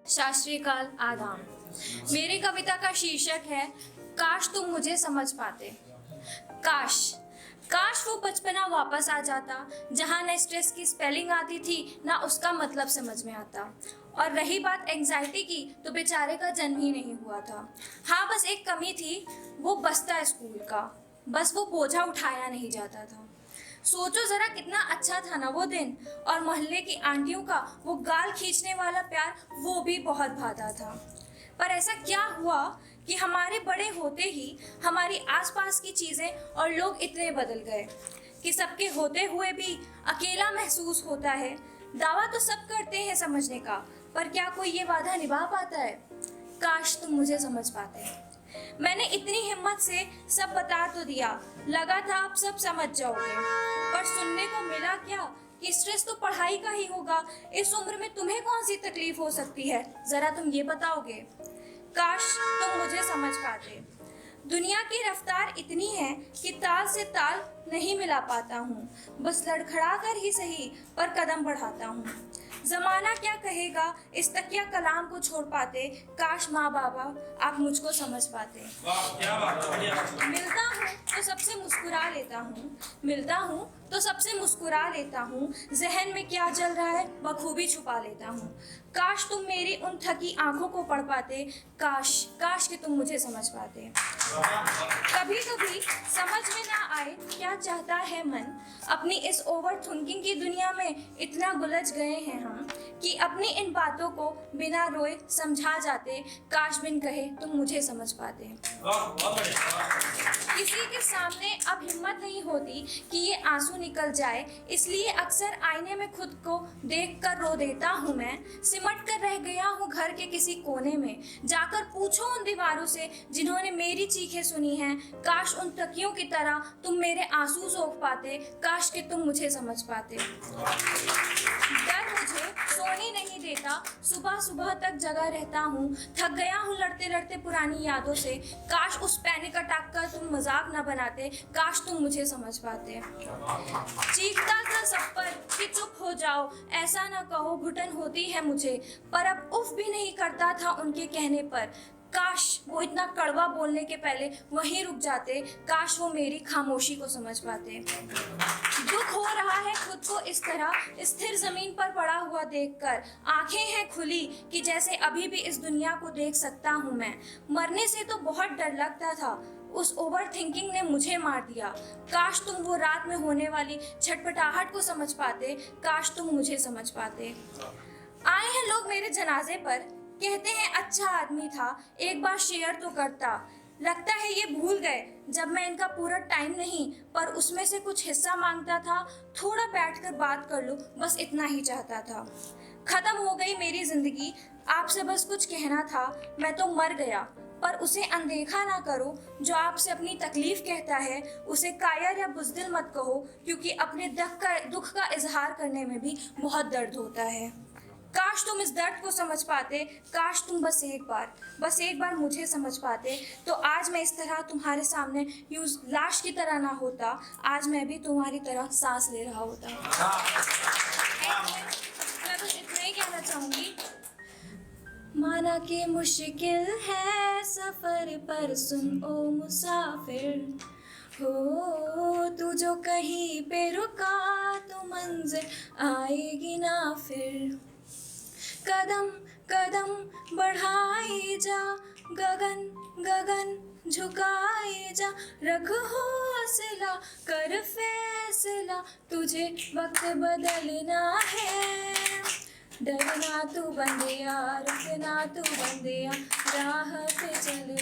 सत श्री अकाल, आदाब। मेरी कविता का शीर्षक है काश तुम मुझे समझ पाते। काश काश वो बचपना वापस आ जाता जहाँ न स्ट्रेस की स्पेलिंग आती थी ना उसका मतलब समझ में आता। और रही बात एंग्जाइटी की तो बेचारे का जन्म ही नहीं हुआ था। हाँ, बस एक कमी थी, वो बस्ता स्कूल का, बस वो बोझा उठाया नहीं जाता था। सोचो जरा कितना अच्छा था ना वो दिन, और मोहल्ले की आंटियों का वो गाल खींचने वाला प्यार वो भी बहुत भाता था। पर ऐसा क्या हुआ कि हमारे बड़े होते ही हमारी आसपास की चीज़ें और लोग इतने बदल गए कि सबके होते हुए भी अकेला महसूस होता है। दावा तो सब करते हैं समझने का, पर क्या कोई ये वादा निभा पाता है? काश तुम मुझे समझ पाते। मैंने इतनी हिम्मत से सब बता तो दिया, लगा था आप सब समझ जाओगे, पर सुनने को मिला क्या कि स्ट्रेस तो पढ़ाई का ही होगा। इस उम्र में तुम्हें कौन सी तकलीफ हो सकती है, जरा तुम ये बताओगे? काश तुम मुझे समझ पाते। दुनिया की रफ्तार इतनी है कि ताल से ताल नहीं मिला पाता हूँ, बस लड़खड़ा कर ही सही पर कदम बढ़ाता हूँ। जमाना क्या कहेगा इस तकिया कलाम को छोड़ पाते। काश माँ बाबा आप मुझको समझ पाते। मिलता हूँ तो सबसे मुस्कुरा लेता हूँ, मिलता हूँ तो सबसे मुस्कुरा लेता हूँ। जहन में क्या चल रहा है बखूबी छुपा लेता हूँ। काश तुम मेरी उन थकी आंखों को पढ़ पाते। काश काश कि तुम मुझे समझ पाते। कभी कभी समझ में ना आए क्या चाहता है मन, अपनी इस ओवर थिंकिंग की दुनिया में इतना गुलझ गए हैं हम कि अपनी इन बातों को बिना रोए समझा जाते। काश बिन कहे तुम मुझे समझ पाते। किसी के सामने अब हिम्मत नहीं होती कि ये आंसू निकल जाए, इसलिए अक्सर आईने में खुद को देखकर रो देता हूँ मैं। सिमट कर रह गया हूँ घर के किसी कोने में, जाकर पूछो उन दीवारों से जिन्होंने मेरी चीखें सुनी हैं। काश उन तकियों की तरह तुम मेरे आंसू सोख पाते। काश कि तुम मुझे समझ पाते। डर मुझे सोने नहीं देता, सुबह सुबह तक जगा रहता हूँ। थक गया हूँ लड़ते लड़ते पुरानी यादों से। काश उस पैनिक अटैक का तुम मजाक न बनाते। काश तुम मुझे समझ पाते। चीखता था सब पर कि चुप हो जाओ, ऐसा न कहो, घुटन होती है मुझे, पर अब उफ भी नहीं करता था उनके कहने पर। काश वो इतना कड़वा बोलने के पहले वहीं रुक जाते। काश वो मेरी खामोशी को समझ पाते। दुख हो रहा है खुद को इस तरह स्थिर जमीन पर पड़ा हुआ देखकर। आंखें हैं खुली कि जैसे अभी भी इस दुनिया को देख सकता हूँ मैं। मरने से तो बहुत डर लगता था, उस ओवर थिंकिंग ने मुझे मार दिया। काश तुम वो रात में होने वाली छटपटाहट को समझ पाते। काश तुम मुझे समझ पाते। आए हैं लोग मेरे जनाजे पर, कहते हैं अच्छा आदमी था, एक बार शेयर तो करता। लगता है ये भूल गए जब मैं इनका पूरा टाइम नहीं पर उसमें से कुछ हिस्सा मांगता था। थोड़ा बैठकर बात कर लूं, बस इतना ही चाहता था। खत्म हो गई मेरी जिंदगी, आपसे बस कुछ कहना था। मैं तो मर गया, पर उसे अनदेखा ना करो। जो आपसे अपनी तकलीफ कहता है उसे कायर या बुज़दिल मत कहो, क्योंकि अपने दुख का इजहार करने में भी बहुत दर्द होता है। काश तुम इस दर्द को समझ पाते। काश तुम बस एक बार मुझे समझ पाते, तो आज मैं इस तरह तुम्हारे सामने यूं लाश की तरह ना होता। आज मैं भी तुम्हारी तरह सांस ले रहा होता। मैं बस इतना ही कहना चाहूंगी। माना कि मुश्किल है सफर पर सुन ओ मुसाफिर, हो तू जो कहीं पे रुका तो मंजिल आएगी ना फिर। कदम कदम बढ़ाए जा, गगन गगन झुकाए जा, रख हौसला कर फैसला, तुझे वक्त बदलना है। डरना तू बंदिया, रुकना तू बंदिया, राह पे चल